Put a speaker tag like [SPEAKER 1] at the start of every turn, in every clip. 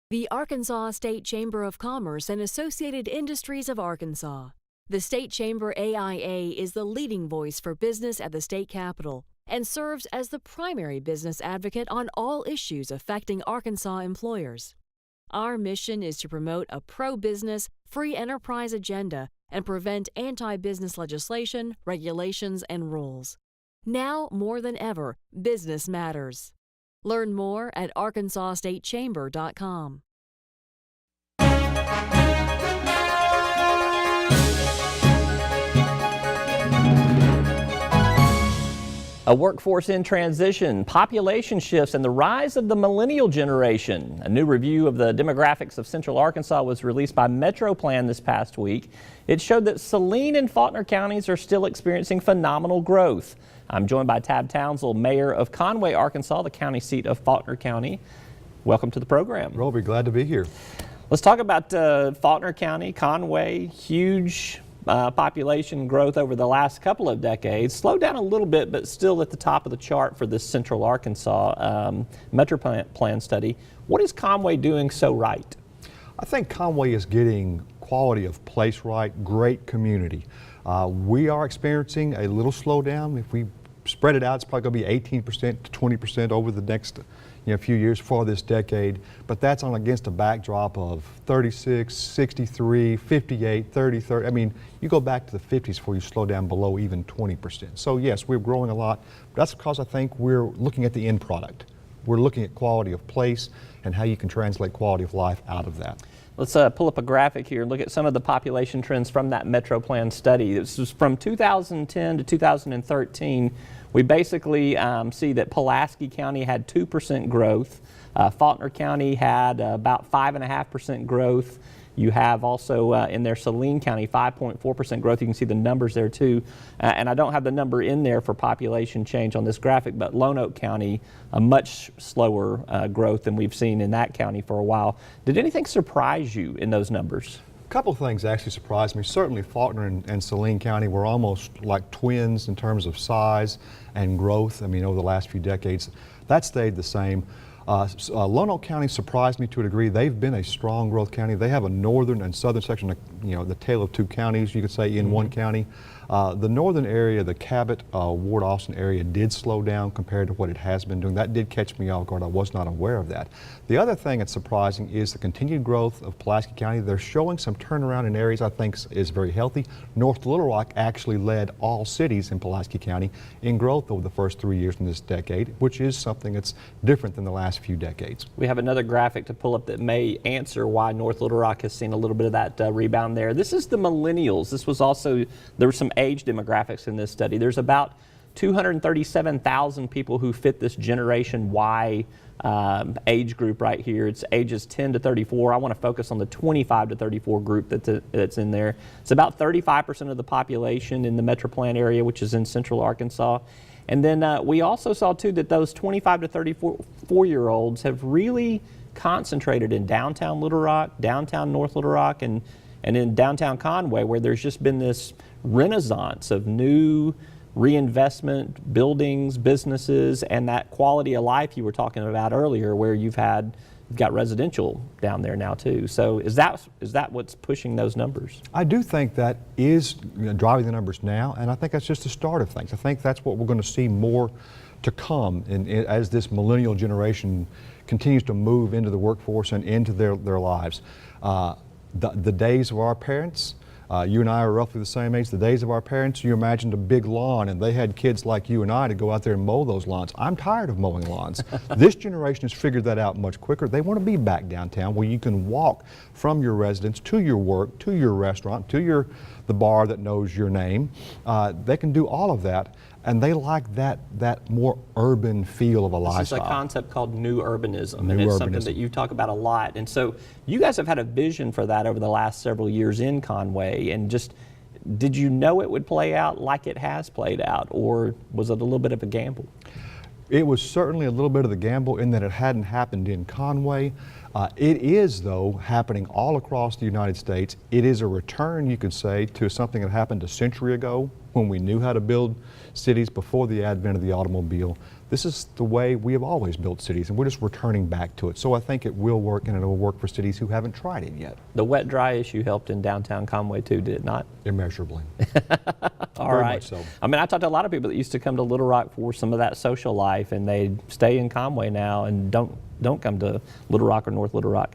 [SPEAKER 1] The Arkansas State Chamber of Commerce and Associated Industries of Arkansas. The State Chamber AIA is the leading voice for business at the state capitol and serves as the primary business advocate on all issues affecting Arkansas employers. Our mission is to promote a pro-business, free enterprise agenda and prevent anti-business legislation, regulations, and rules. Now more than ever, business matters. Learn more at arkansasstatechamber.com.
[SPEAKER 2] A workforce in transition, population shifts, and the rise of the millennial generation. A new review of the demographics of Central Arkansas was released by Metroplan this past week. It showed that Saline and Faulkner counties are still experiencing phenomenal growth. I'm joined by Tab Townsell, Mayor of Conway, Arkansas, the county seat of Faulkner County. Welcome to the program.
[SPEAKER 3] Roby, glad to be here.
[SPEAKER 2] Let's talk about Faulkner County, Conway, huge population growth over the last couple of decades. Slowed down a little bit, but still at the top of the chart for this Central Arkansas Metroplan study. What is Conway doing so right?
[SPEAKER 3] I think Conway is getting quality of place right, great community. We are experiencing a little slowdown. If we spread it out, it's probably going to be 18% to 20% over the next few years for this decade, but that's on against a backdrop of 36, 63, 58, 30, 30. I mean, you go back to the 50s before you slow down below even 20%. So yes, we're growing a lot. But that's because I think we're looking at the end product. We're looking at quality of place and how you can translate quality of life out of that.
[SPEAKER 2] Let's pull up a graphic here and look at some of the population trends from that Metroplan study. This was from 2010 to 2013. We basically see that Pulaski County had 2% growth. Faulkner County had about 5.5% growth. You have also in there Saline County 5.4% growth. You can see the numbers there too. And I don't have the number in there for population change on this graphic, but Lone Oak County, a much slower growth than we've seen in that county for a while. Did anything surprise you in those numbers?
[SPEAKER 3] A couple of things actually surprised me. Certainly Faulkner and Saline County were almost like twins in terms of size and growth. I mean, over the last few decades, that stayed the same. Lone Oak County surprised me to a degree. They've been a strong growth county. They have a northern and southern section, the tale of two counties, you could say, in one county. The northern area, the Cabot, Ward Austin area did slow down compared to what it has been doing. That did catch me off guard. I was not aware of that. The other thing that's surprising is the continued growth of Pulaski County. They're showing some turnaround in areas I think is very healthy. North Little Rock actually led all cities in Pulaski County in growth over the first 3 years in this decade, which is something that's different than the last few decades.
[SPEAKER 2] We have another graphic to pull up that may answer why North Little Rock has seen a little bit of that rebound there. This is the millennials. This was also, there were some age demographics in this study. There's about 237,000 people who fit this Generation Y age group right here. It's ages 10 to 34. I want to focus on the 25 to 34 group that's in there. It's about 35% of the population in the Metroplan area, which is in Central Arkansas. And then we also saw too that those 25 to 34-year-olds have really concentrated in downtown Little Rock, downtown North Little Rock, and in downtown Conway, where there's just been this renaissance of new reinvestment, buildings, businesses, and that quality of life you were talking about earlier, where you've got residential down there now too. So is that what's pushing those numbers?
[SPEAKER 3] I do think that is driving the numbers now, and I think that's just the start of things. I think that's what we're going to see more to come as this millennial generation continues to move into the workforce and into their lives. The days of our parents, you and I are roughly the same age. The days of our parents, you imagined a big lawn and they had kids like you and I to go out there and mow those lawns. I'm tired of mowing lawns. This generation has figured that out much quicker. They want to be back downtown where you can walk from your residence to your work, to your restaurant, to the bar that knows your name. They can do all of that, and they like that more urban feel of a lifestyle.
[SPEAKER 2] This is a concept called new urbanism, and it's something that you talk about a lot. And so you guys have had a vision for that over the last several years in Conway, and just did you know it would play out like it has played out, or was it a little bit of a gamble?
[SPEAKER 3] It was certainly a little bit of the gamble in that it hadn't happened in Conway. It is, though, happening all across the United States. It is a return, you could say, to something that happened a century ago when we knew how to build cities before the advent of the automobile. This is the way we have always built cities, and we're just returning back to it. So I think it will work, and it will work for cities who haven't tried it yet.
[SPEAKER 2] The wet dry issue helped in downtown Conway too, did it not?
[SPEAKER 3] Immeasurably.
[SPEAKER 2] All
[SPEAKER 3] Very
[SPEAKER 2] right.
[SPEAKER 3] much so.
[SPEAKER 2] I mean, I talked to a lot of people that used to come to Little Rock for some of that social life, and they stay in Conway now and don't come to Little Rock or North Little Rock.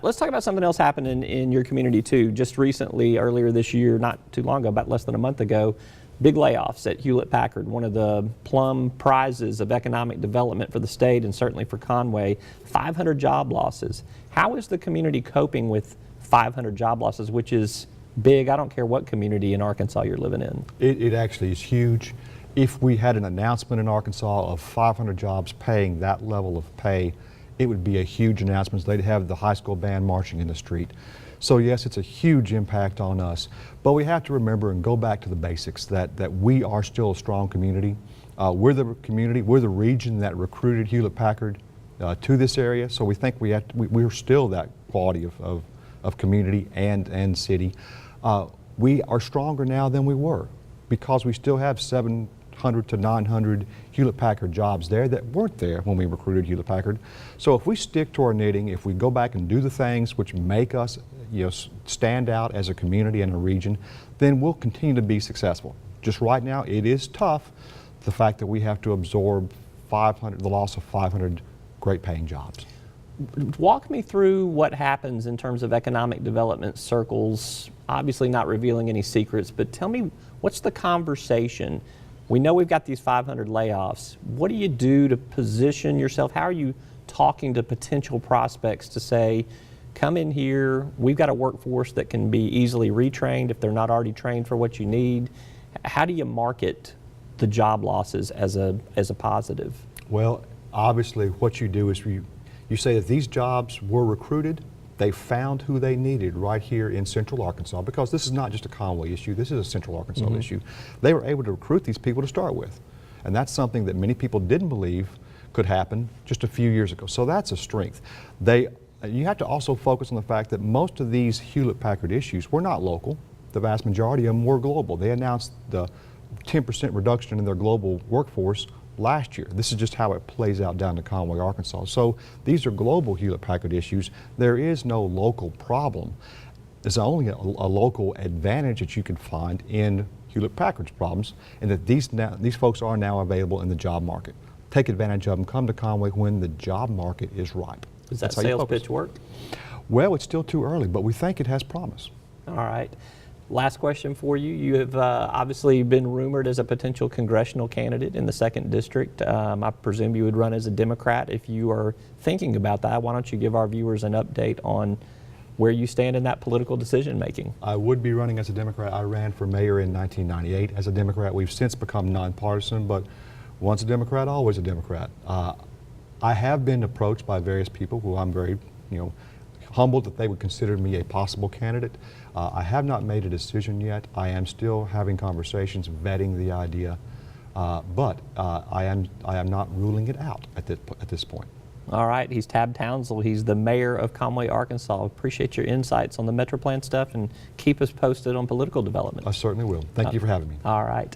[SPEAKER 2] Let's talk about something else happening in your community too. Just recently, earlier this year, not too long ago, about less than a month ago, big layoffs at Hewlett-Packard, one of the plum prizes of economic development for the state and certainly for Conway. 500 job losses. How is the community coping with 500 job losses, which is big? I don't care what community in Arkansas you're living in.
[SPEAKER 3] It actually is huge. If we had an announcement in Arkansas of 500 jobs paying that level of pay, it would be a huge announcement. They'd have the high school band marching in the street. So yes, it's a huge impact on us, but we have to remember and go back to the basics that we are still a strong community. We're the community, we're the region that recruited Hewlett-Packard to this area, so we think we're still that quality of community and city. We are stronger now than we were because we still have 700 to 900 Hewlett-Packard jobs there that weren't there when we recruited Hewlett-Packard. So if we stick to our knitting, if we go back and do the things which make us stand out as a community and a region, then we'll continue to be successful. Just right now, it is tough, the fact that we have to absorb the loss of 500 great paying jobs.
[SPEAKER 2] Walk me through what happens in terms of economic development circles, obviously not revealing any secrets, but tell me, what's the conversation? We know we've got these 500 layoffs. What do you do to position yourself? How are you talking to potential prospects to say, come in here, we've got a workforce that can be easily retrained if they're not already trained for what you need? How do you market the job losses as a positive?
[SPEAKER 3] Well, obviously what you do is you say that these jobs were recruited, they found who they needed right here in Central Arkansas, because this is not just a Conway issue, this is a Central Arkansas issue. They were able to recruit these people to start with. And that's something that many people didn't believe could happen just a few years ago. So that's a strength. You have to also focus on the fact that most of these Hewlett-Packard issues were not local. The vast majority of them were global. They announced the 10% reduction in their global workforce last year. This is just how it plays out down to Conway, Arkansas. So these are global Hewlett-Packard issues. There is no local problem. There's only a local advantage that you can find in Hewlett-Packard's problems, and that these folks are now available in the job market. Take advantage of them. Come to Conway when the job market is ripe.
[SPEAKER 2] Does that sales pitch work?
[SPEAKER 3] Well, it's still too early, but we think it has promise.
[SPEAKER 2] All right. Last question for you. You have obviously been rumored as a potential congressional candidate in the 2nd District. I presume you would run as a Democrat. If you are thinking about that, why don't you give our viewers an update on where you stand in that political decision making?
[SPEAKER 3] I would be running as a Democrat. I ran for mayor in 1998 as a Democrat. We've since become nonpartisan, but once a Democrat, always a Democrat. I have been approached by various people who I'm very, humbled that they would consider me a possible candidate. I have not made a decision yet. I am still having conversations, vetting the idea, but I am not ruling it out at this point.
[SPEAKER 2] All right, he's Tab Townsell. He's the mayor of Conway, Arkansas. Appreciate your insights on the Metroplan stuff, and keep us posted on political development.
[SPEAKER 3] I certainly will. Thank you for having me.
[SPEAKER 2] All right.